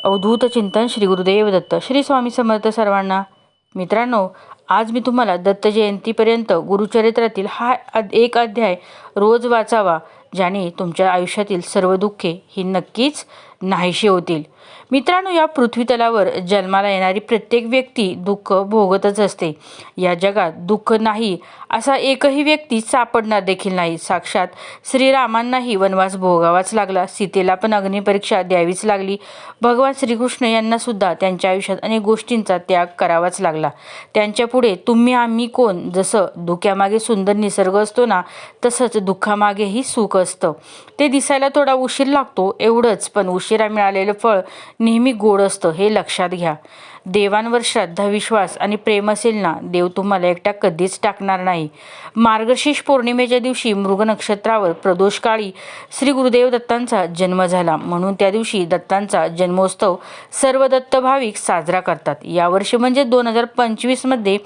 अवधूत चिंतन श्री गुरुदेव दत्त श्री स्वामी समर्थ सर्वांना. मित्रांनो, आज मी तुम्हाला दत्त जयंतीपर्यंत गुरुचरित्रातील हा एक अध्याय रोज वाचावा, ज्याने तुमच्या आयुष्यातील सर्व दुःखे ही नक्कीच नाहीशी होतील. मित्रांनो, या पृथ्वीतलावर जन्माला येणारी प्रत्येक व्यक्ती दुःख भोगतच असते. या जगात दुःख नाही असा एकही व्यक्ती सापडणार देखील नाही. साक्षात श्रीरामांनाही वनवास भोगावाच लागला, सीतेला पण अग्निपरीक्षा द्यावीच लागली. भगवान श्रीकृष्ण यांना सुद्धा त्यांच्या आयुष्यात अनेक गोष्टींचा त्याग करावाच लागला. त्यांच्या पुढे तुम्ही आम्ही कोण? जसं धुक्यामागे सुंदर निसर्ग असतो ना, तसंच दुःखामागेही सुख असतं. ते दिसायला थोडा उशीर लागतो एवढंच, पण उशिरा मिळालेलं फळ नेहमी गोड असतं, हे लक्षात घ्या. देवांवर श्रद्धा, विश्वास आणि प्रेम असेल ना, देव तुम्हाला एकटा कधीच टाकणार नाही. मार्गशीर्ष पौर्णिमेच्या दिवशी मृग नक्षत्रावर प्रदोषकाळी श्री गुरुदेव दत्तांचा जन्म झाला, म्हणून त्या दिवशी दत्तांचा जन्मोत्सव सर्व दत्त भाविक साजरा करतात. यावर्षी म्हणजे 2025 मध्ये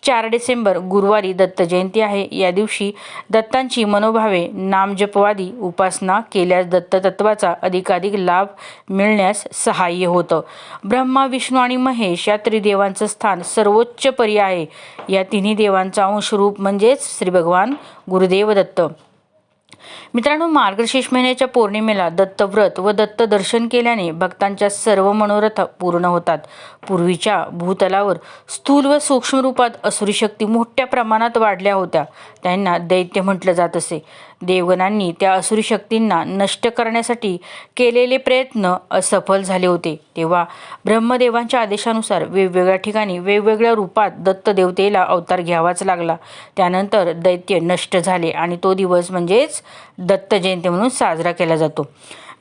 4 डिसेंबर गुरुवारी दत्त जयंती आहे. या दिवशी दत्तांची मनोभावे नामजपवादी उपासना केल्यास दत्त तत्वाचा अधिकाधिक लाभ मिळण्यास सहाय्य होतं. ब्रह्मा, विष्णू आणि महेश या त्रिदेवांचं स्थान सर्वोच्च परी आहे. या तिन्ही देवांचा अंशरूप म्हणजेच श्री भगवान गुरुदेव दत्त. मित्रांनो, मार्गशीर्ष महिन्याच्या पौर्णिमेला दत्तव्रत व दत्त दर्शन केल्याने भक्तांच्या सर्व मनोरथ पूर्ण होतात. पूर्वीच्या भूतलावर स्थूल व सूक्ष्म रूपात असुरी शक्ती मोठ्या प्रमाणात वाढल्या होत्या. त्यांना दैत्य म्हटलं जात असे. देवगणांनी त्या असुरी शक्तींना नष्ट करण्यासाठी केलेले प्रयत्न असफल झाले होते. तेव्हा ब्रह्मदेवांच्या आदेशानुसार वेगवेगळ्या ठिकाणी वेगवेगळ्या रूपात दत्त देवतेला अवतार घ्यावाच लागला. त्यानंतर दैत्य नष्ट झाले आणि तो दिवस म्हणजेच दत्त जयंती म्हणून साजरा केला जातो.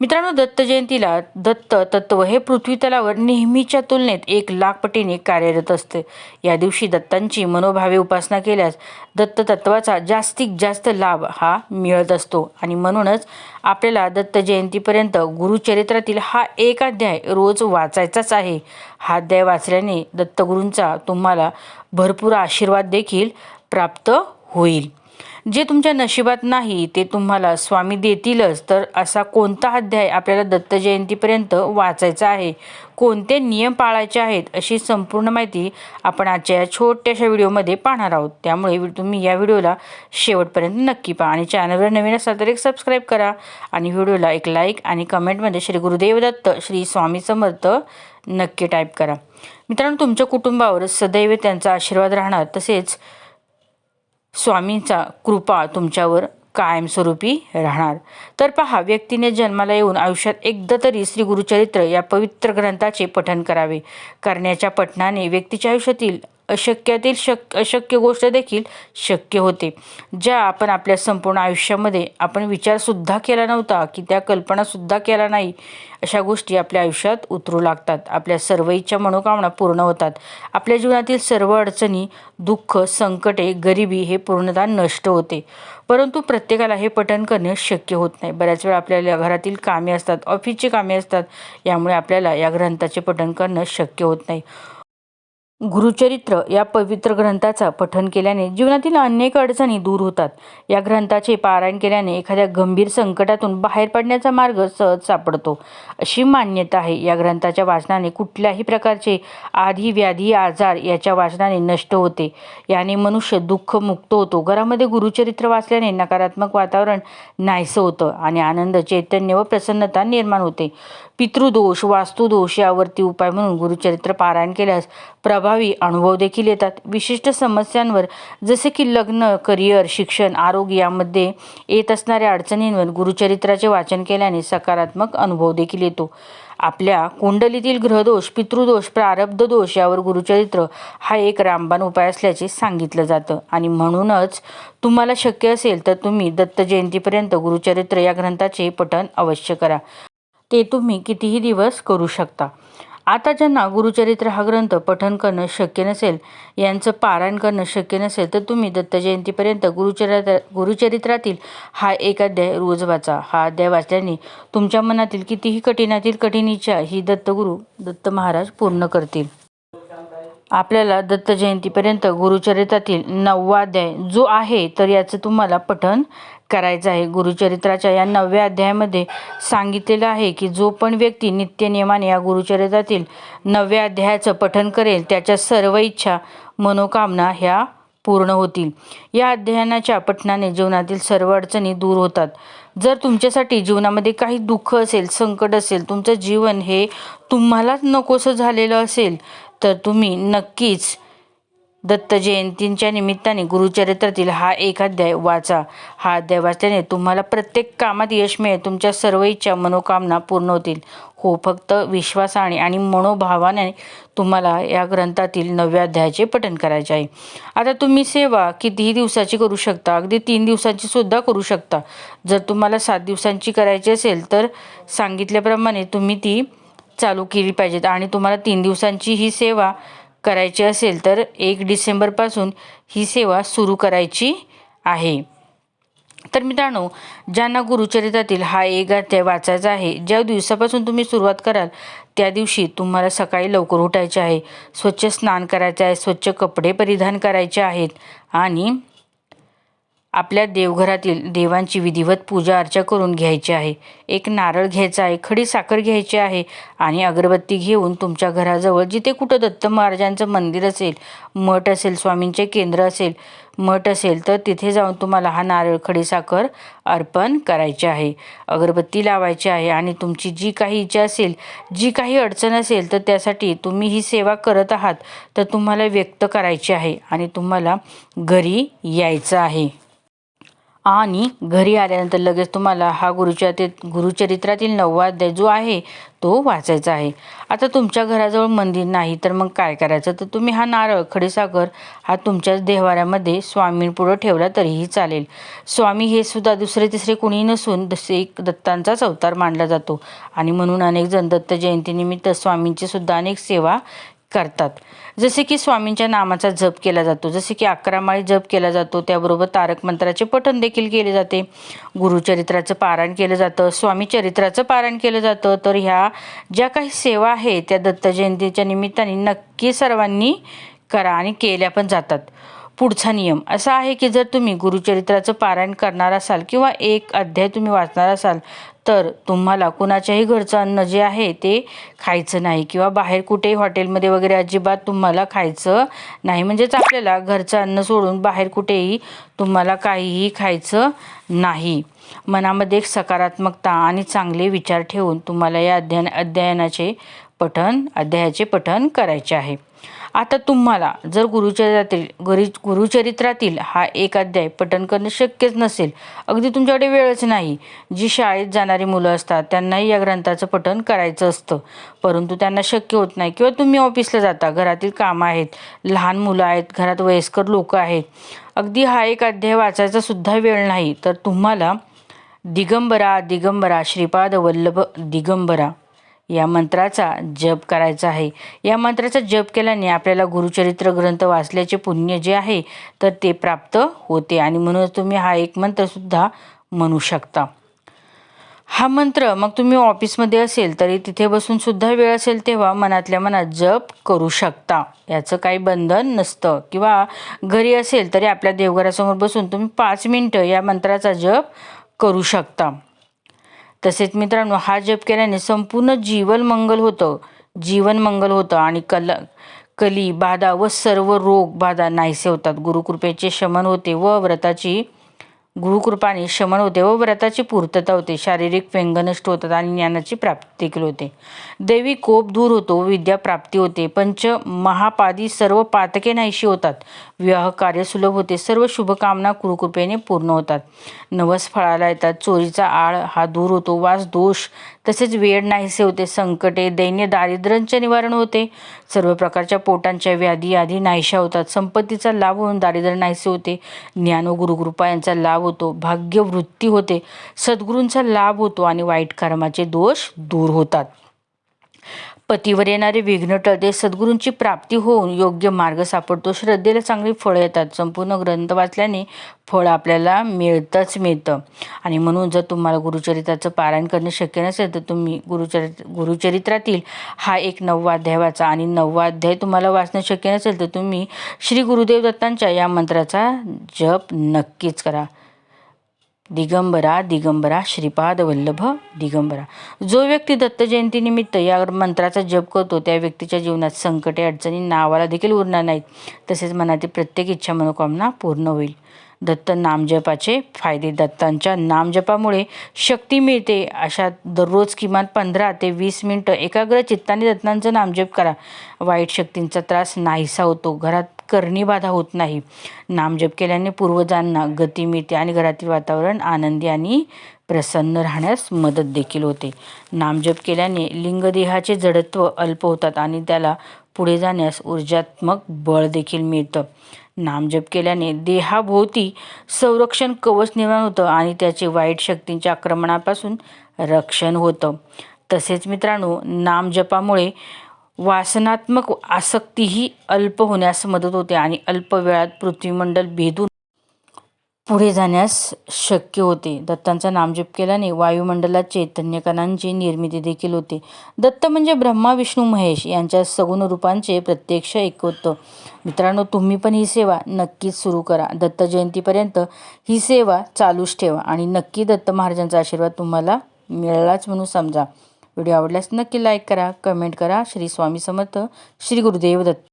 मित्रांनो, दत्त जयंतीला दत्त तत्व हे पृथ्वीतलावर नेहमीच्या तुलनेत 1,00,000 पटीने कार्यरत असते. या दिवशी दत्तांची मनोभावे उपासना केल्यास दत्त तत्वाचा जास्तीत जास्त लाभ हा मिळत असतो आणि म्हणूनच आपल्याला दत्त जयंतीपर्यंत गुरुचरित्रातील हा एक अध्याय रोज वाचायचाच आहे. हा अध्याय वाचल्याने दत्तगुरूंचा तुम्हाला भरपूर आशीर्वाद देखील प्राप्त होईल. जे तुमच्या नशिबात नाही ते तुम्हाला स्वामी देतीलच. तर असा कोणता अध्याय आपल्याला दत्त जयंतीपर्यंत वाचायचा आहे, कोणते नियम पाळायचे आहेत, अशी संपूर्ण माहिती आपण आजच्या या छोट्याशा व्हिडिओमध्ये पाहणार आहोत. त्यामुळे तुम्ही या व्हिडिओला शेवटपर्यंत नक्की पहा आणि चॅनलवर नवीन असाल तर एक सबस्क्राईब करा आणि व्हिडिओला एक लाईक आणि कमेंटमध्ये श्री गुरुदेव दत्त श्री स्वामी समर्थ नक्की टाईप करा. मित्रांनो, तुमच्या कुटुंबावर सदैव त्यांचा आशीर्वाद राहणार, तसेच स्वामींचा कृपा तुमच्यावर कायमस्वरूपी राहणार. तर पहा, व्यक्तीने जन्माला येऊन आयुष्यात एकदा तरी श्री गुरुचरित्र या पवित्र ग्रंथाचे पठण करावे. करण्याच्या पठणाने व्यक्तीच्या आयुष्यातील अशक्य गोष्ट देखील शक्य होते. ज्या आपण आपल्या संपूर्ण आयुष्यामध्ये आपण विचारसुद्धा केला नव्हता, की त्या कल्पनासुद्धा केला नाही, अशा गोष्टी आपल्या आयुष्यात उतरू लागतात. आपल्या सर्व इच्छा मनोकामना पूर्ण होतात. आपल्या जीवनातील सर्व अडचणी, दुःख, संकटे, गरिबी हे पूर्णतः नष्ट होते. परंतु प्रत्येकाला हे पठण करणे शक्य होत नाही. बऱ्याच वेळा आपल्याला घरातील कामे असतात, ऑफिसची कामे असतात, यामुळे आपल्याला या ग्रंथाचे पठण करणं शक्य होत नाही. गुरुचरित्र या पवित्र ग्रंथाचा पठण केल्याने जीवनातील अनेक अडचणी दूर होतात. या ग्रंथाचे पारायण केल्याने एखाद्या गंभीर संकटातून बाहेर पडण्याचा मार्ग सहज सापडतो, अशी मान्यता आहे. या ग्रंथाच्या वाचनाने कुठल्याही प्रकारचे आधी व्याधी, आजार याच्या वाचनाने नष्ट होते. याने मनुष्य दुःख मुक्त होतो. घरामध्ये गुरुचरित्र वाचल्याने नकारात्मक वातावरण नाहीसं होतं आणि आनंद, चैतन्य व प्रसन्नता निर्माण होते. पितृदोष, वास्तुदोष यावरती उपाय म्हणून गुरुचरित्र पारायण केल्यास प्रभावी अनुभव देखील येतात. विशिष्ट समस्यांवर जसे की लग्न, करिअर, शिक्षण, आरोग्य यामध्ये येत असणाऱ्या अडचणींवर गुरुचरित्राचे वाचन केल्याने सकारात्मक अनुभव देखील येतो. आपल्या कुंडलीतील ग्रहदोष, पितृदोष, प्रारब्ध दोष यावर गुरुचरित्र हा एक रामबाण उपाय असल्याचे सांगितलं जातं आणि म्हणूनच तुम्हाला शक्य असेल तर तुम्ही दत्त जयंतीपर्यंत गुरुचरित्र या ग्रंथाचे पठण अवश्य करा. ते तुम्ही कितीही दिवस करू शकता. आता ज्यांना गुरुचरित्र हा ग्रंथ पठण करणं शक्य नसेल, यांचं पारायण करणं शक्य नसेल, तर तुम्ही दत्त जयंतीपर्यंत गुरुचरित्रातील हा एक अध्याय रोज वाचा. हा अध्याय वाचल्याने तुमच्या मनातील कितीही कठीणातील कठीण इच्छा ही दत्त महाराज पूर्ण करतील. आपल्याला दत्त जयंतीपर्यंत गुरुचरित्रातील 9वा अध्याय जो आहे तर याचं तुम्हाला पठण करायचं आहे. गुरुचरित्राच्या या 9व्या अध्यायामध्ये सांगितलेलं आहे की जो पण व्यक्ती नित्यनेमाने या गुरुचरित्रातील 9व्या अध्यायाचं पठण करेल त्याच्या सर्व इच्छा मनोकामना ह्या पूर्ण होतील. या अध्ययनाच्या पठणाने जीवनातील सर्व अडचणी दूर होतात. जर तुमच्यासाठी जीवनामध्ये काही दुःख असेल, संकट असेल, तुमचं जीवन हे तुम्हालाच नकोसं झालेलं असेल तर तुम्ही नक्कीच दत्त जयंतीच्या निमित्ताने गुरुचरित्रातील हा एक अध्याय वाचा. हा अध्याय वाचल्याने तुम्हाला प्रत्येक कामात यश मिळेल. तुमच्या सर्व इच्छा मनोकामना पूर्ण होतील. हो, फक्त विश्वासाने आणि मनोभावाने तुम्हाला या ग्रंथातील 9व्या अध्यायाचे पठण करायचे आहे. आता तुम्ही सेवा कितीही दिवसाची करू शकता, अगदी 3 दिवसांची सुद्धा करू शकता. जर तुम्हाला 7 दिवसांची करायची असेल तर सांगितल्याप्रमाणे तुम्ही ती चालू केली पाहिजेत आणि तुम्हाला 3 दिवसांची ही सेवा करायची असेल तर 1 डिसेंबरपासून ही सेवा सुरू करायची आहे. तर मित्रांनो, ज्यांना गुरुचरित्रातील हा एक अध्याय वाचायचा आहे, ज्या दिवसापासून तुम्ही सुरुवात कराल त्या दिवशी तुम्हाला सकाळी लवकर उठायचे आहे, स्वच्छ स्नान करायचे आहे, स्वच्छ कपडे परिधान करायचे आहेत आणि आपल्या देवघरातील देवांची विधिवत पूजा अर्चा करून घ्यायची आहे. एक नारळ घ्यायचा आहे, खडी साखर घ्यायची आहे आणि अगरबत्ती घेऊन तुमच्या घराजवळ जिथे कुठं दत्त महाराजांचं मंदिर असेल, मठ असेल, स्वामींचे केंद्र असेल, मठ असेल तर तिथे जाऊन तुम्हाला हा नारळ, खडी साखर अर्पण करायचे आहे. अगरबत्ती लावायची आहे आणि तुमची जी काही इच्छा असेल, जी काही अडचण असेल तर त्यासाठी तुम्ही ही सेवा करत आहात तर तुम्हाला व्यक्त करायची आहे आणि तुम्हाला घरी यायचं आहे. आणि घरी आल्यानंतर लगेच तुम्हाला हा गुरुचरित्रातील 9वा अध्याय जो आहे तो वाचायचा आहे. आता तुमच्या घराजवळ मंदिर नाही तर मग काय करायचं, तर तुम्ही हा नारळ, खडीसाखर हा तुमच्याच देव्हाऱ्यामध्ये स्वामींपुढं ठेवला तरीही चालेल. स्वामी हे सुद्धा दुसरे तिसरे कुणी नसून एक दत्तांचाच अवतार मानला जातो आणि म्हणून अनेक जण दत्त जयंतीनिमित्त स्वामींची सुद्धा अनेक सेवा करतात. जसे की स्वामींच्या नामाचा जप केला जातो, जसे की 11 माळी जप केला जातो, त्याबरोबर तारक मंत्राचे पठण देखील केले जाते, गुरुचरित्राचं पारायण केलं जातं, स्वामी चरित्राचं पारायण केलं जातं. तर ह्या ज्या काही सेवा आहे त्या दत्त जयंतीच्या निमित्ताने नक्की सर्वांनी करा आणि केल्या पण जातात. पुढचा नियम असा आहे की जर तुम्ही गुरुचरित्राचं पारायण करणार असाल किंवा एक अध्याय तुम्ही वाचणार असाल तर तुम्हाला कुणाच्याही घरचं अन्न जे आहे ते खायचं नाही किंवा बाहेर कुठेही हॉटेलमध्ये वगैरे अजिबात तुम्हाला खायचं नाही. म्हणजेच आपल्याला घरचं अन्न सोडून बाहेर कुठेही तुम्हाला काहीही खायचं नाही. मनामध्ये एक सकारात्मकता आणि चांगले विचार ठेवून तुम्हाला या अध्यायाचे पठण करायचे आहे. आता तुम्हाला जर गुरुचरित्रातील हा एक अध्याय पठण करणं शक्यच नसेल, अगदी तुमच्याकडे वेळच नाही, जी शाळेत जाणारी मुलं असतात त्यांनाही या ग्रंथाचं पठण करायचं असतं परंतु त्यांना शक्य होत नाही किंवा तुम्ही ऑफिसला जाता, घरातील कामं आहेत, लहान मुलं आहेत, घरात वयस्कर लोक आहेत, अगदी हा एक अध्याय वाचायचा सुद्धा वेळ नाही, तर तुम्हाला दिगंबरा दिगंबरा श्रीपाद वल्लभ दिगंबरा या मंत्राचा जप करायचा आहे. या मंत्राचा जप केल्याने आपल्याला गुरुचरित्र ग्रंथ वाचल्याचे पुण्य जे आहे तर ते प्राप्त होते आणि म्हणूनच तुम्ही हा एक मंत्रसुद्धा म्हणू शकता. हा मंत्र मग तुम्ही ऑफिसमध्ये असेल तरी तिथे बसून सुद्धा वेळ असेल तेव्हा मनातल्या मनात जप करू शकता, याचं काही बंधन नसतं. किंवा घरी असेल तरी आपल्या देवघरासमोर बसून तुम्ही 5 मिनिटं या मंत्राचा जप करू शकता. तसेच मित्रांनो, हा जप केल्याने संपूर्ण जीवन मंगल होतं आणि कली बाधा व सर्व रोग बाधा नाहीसे होतात. गुरुकृपेने शमन होते व व्रताची पूर्तता होते. शारीरिक व्यंग नष्ट होतात आणि ज्ञानाची प्राप्ती देखील होते. दैवी कोप दूर होतो, विद्या प्राप्ती होते. पंच महापादी सर्व पातके नाहीशी होतात. विवाह कार्य सुलभ होते. सर्व शुभकामना गुरुकृपेने पूर्ण होतात. नवस फळाला येतात. चोरीचा आळ हा दूर होतो. वास दोष तसेच वेळ नाहीसे होते. संकटे दैन्य दारिद्र्यांचे निवारण होते. सर्व प्रकारच्या पोटांच्या व्याधी आधी नाहीशा होतात. संपत्तीचा लाभ होऊन दारिद्र्य नाहीसे होते. ज्ञान व गुरुकृपा यांचा लाभ होतो. भाग्य वृत्ती होते. सद्गुरूंचा लाभ होतो आणि वाईट कर्माचे दोष दूर होतात. पतीवर येणारे विघ्न टळते, सद्गुरूंची प्राप्ती होऊन योग्य मार्ग सापडतो, श्रद्धेला चांगली फळं येतात. संपूर्ण ग्रंथ वाचल्याने फळ आपल्याला मिळतं. आणि म्हणून जर तुम्हाला गुरुचरित्राचं पारायण करणे शक्य नसेल तर तुम्ही गुरुचरित्रातील हा एक 9वा अध्याय वाचा. आणि 9वा अध्याय तुम्हाला वाचणं शक्य नसेल तर तुम्ही श्री गुरुदेव दत्तांच्या या मंत्राचा जप नक्कीच करा. दिगंबरा दिगंबरा श्रीपाद वल्लभ दिगंबरा. जो व्यक्ती दत्त जयंतीनिमित्त या मंत्राचा जप करतो त्या व्यक्तीच्या जीवनात संकटे अडचणी नावाला देखील उरणार नाहीत. तसेच मनातील प्रत्येक इच्छा मनोकामना पूर्ण होईल. दत्त नामजपाचे फायदे. दत्तांच्या नामजपामुळे शक्ती मिळते. अशा दररोज किमान 15 ते 20 मिनिटं एकाग्र चित्ताने दत्तांचं नामजप करा. वाईट शक्तींचा त्रास नाहीसा होतो. घरात करणी बाधा होत नाही. नामजप केल्याने पूर्वजांना गती मिळते आणि घरातील वातावरण आनंदी आणि प्रसन्न राहण्यास मदत देखील होते. नामजप केल्याने लिंगदेहाचे जडत्व अल्प होतात आणि त्याला पुढे जाण्यास ऊर्जात्मक बळ देखील मिळतं. नामजप केल्याने देहाभोवती संरक्षण कवच निर्माण होतं आणि त्याचे वाईट शक्तींच्या आक्रमणापासून रक्षण होतं. तसेच मित्रांनो, नामजपामुळे वासनात्मक आसक्तीही अल्प होण्यास मदत होते आणि अल्प वेळात पृथ्वीमंडल भेदून पुढे जाण्यास शक्य होते. दत्तांचा नामजप केल्याने वायुमंडलात चैतन्यकणांची निर्मिती देखील होते. दत्त म्हणजे ब्रह्मा विष्णू महेश यांच्या सगुण रूपांचे प्रत्यक्ष एकत्व. मित्रांनो, तुम्ही पण ही सेवा नक्कीच सुरू करा. दत्त जयंतीपर्यंत ही सेवा चालूच ठेवा आणि नक्की दत्त महाराजांचा आशीर्वाद तुम्हाला मिळालाच म्हणून समजा. व्हिडिओ आवडल्यास नक्की लाईक करा, कमेंट करा. श्री स्वामी समर्थ. श्री गुरुदेव दत्त.